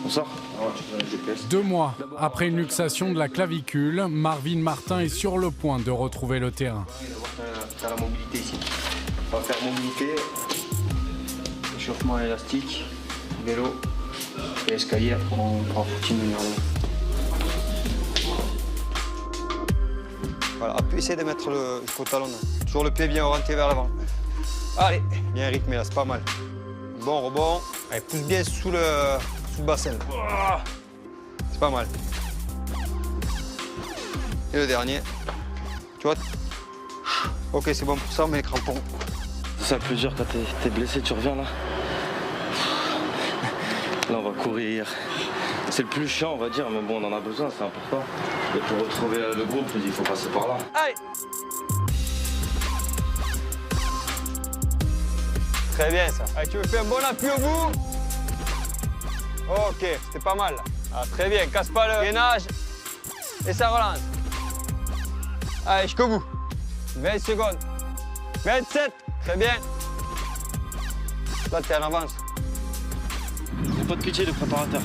On sort? 2 mois après une luxation de la clavicule, Marvin Martin est sur le point de retrouver le terrain. Tu as la mobilité ici. On va faire mobilité, échauffement élastique, vélo et escalier. On prend footing de numéro 1. Voilà, essayez de mettre il faut talonner. Toujours le pied bien orienté vers l'avant. Allez, bien rythmé là, c'est pas mal. Bon rebond. Allez, pousse bien sous le bassin. C'est pas mal. Et le dernier. Tu vois? Ok, c'est bon pour ça, mais les crampons. C'est ça le plus dur quand t'es blessé, tu reviens là. Là, on va courir. C'est le plus chiant, on va dire, mais bon, on en a besoin, c'est important. Et pour retrouver le groupe, il faut passer par là. Allez! Très bien ça. Allez, tu me fais un bon appui au bout. Ok, c'était pas mal. Ah, très bien, casse pas le gainage. Et ça relance. Allez, jusqu'au bout. 20 secondes. 27, très bien. Là, t'es en avance. Faut pas de pitié, le préparateur.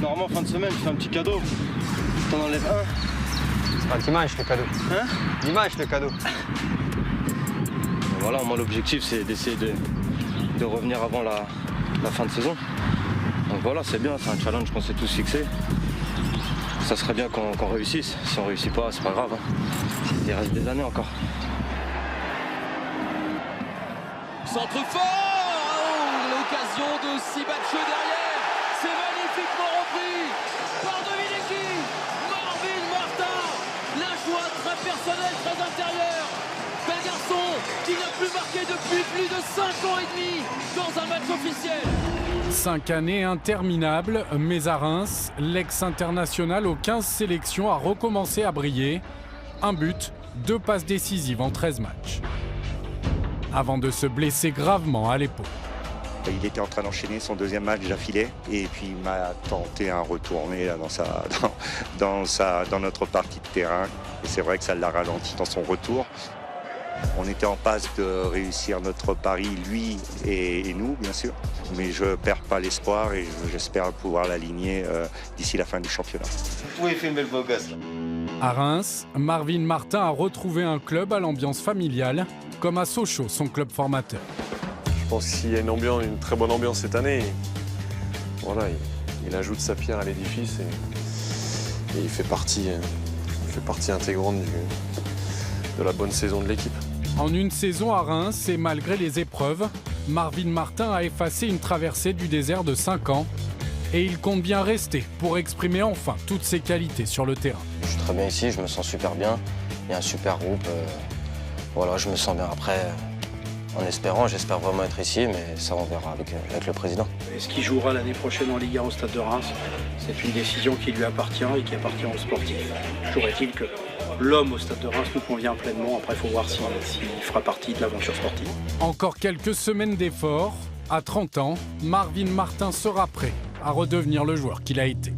Normalement, fin de semaine, tu fais un petit cadeau. T'en enlèves un. C'est pas dimanche le cadeau. Hein? Dimanche le cadeau. Voilà, moi l'objectif c'est d'essayer de revenir avant la fin de saison. Donc voilà, c'est bien, c'est un challenge qu'on s'est tous fixé. Ça serait bien qu'on réussisse. Si on réussit pas, c'est pas grave. Hein. Il reste des années encore. Centre fort, l'occasion de Sibatcheux derrière. C'est magnifiquement repris par Dominecki. Marvin Martin, la joie très personnelle, très intérieure. Bel garçon qui n'a plus marqué depuis plus de 5 ans et demi dans un match officiel. 5 années interminables, mais à Reims, l'ex-international aux 15 sélections a recommencé à briller. 1 but, 2 passes décisives en 13 matchs. Avant de se blesser gravement à l'épaule. Il était en train d'enchaîner son 2e match d'affilée et puis il m'a tenté un retourné là, dans notre partie de terrain. Et c'est vrai que ça l'a ralenti dans son retour. On était en passe de réussir notre pari, lui et nous, bien sûr. Mais je ne perds pas l'espoir et j'espère pouvoir l'aligner d'ici la fin du championnat. Oui, il fait une belle beau gosse. À Reims, Marvin Martin a retrouvé un club à l'ambiance familiale, comme à Sochaux, son club formateur. Je pense qu'il y a une très bonne ambiance cette année. Voilà, il ajoute sa pierre à l'édifice et il fait partie intégrante de la bonne saison de l'équipe. En une saison à Reims et malgré les épreuves, Marvin Martin a effacé une traversée du désert de 5 ans et il compte bien rester pour exprimer enfin toutes ses qualités sur le terrain. Je suis très bien ici, je me sens super bien. Il y a un super groupe. Voilà, je me sens bien après. En espérant, j'espère vraiment être ici, mais ça on verra avec le président. Est-ce qu'il jouera l'année prochaine en Ligue 1 au Stade de Reims? C'est une décision qui lui appartient et qui appartient aux sportifs. Toujours est-il que l'homme au Stade de Reims nous convient pleinement. Après, il faut voir s'il fera partie de l'aventure sportive. Encore quelques semaines d'efforts. À 30 ans, Marvin Martin sera prêt à redevenir le joueur qu'il a été.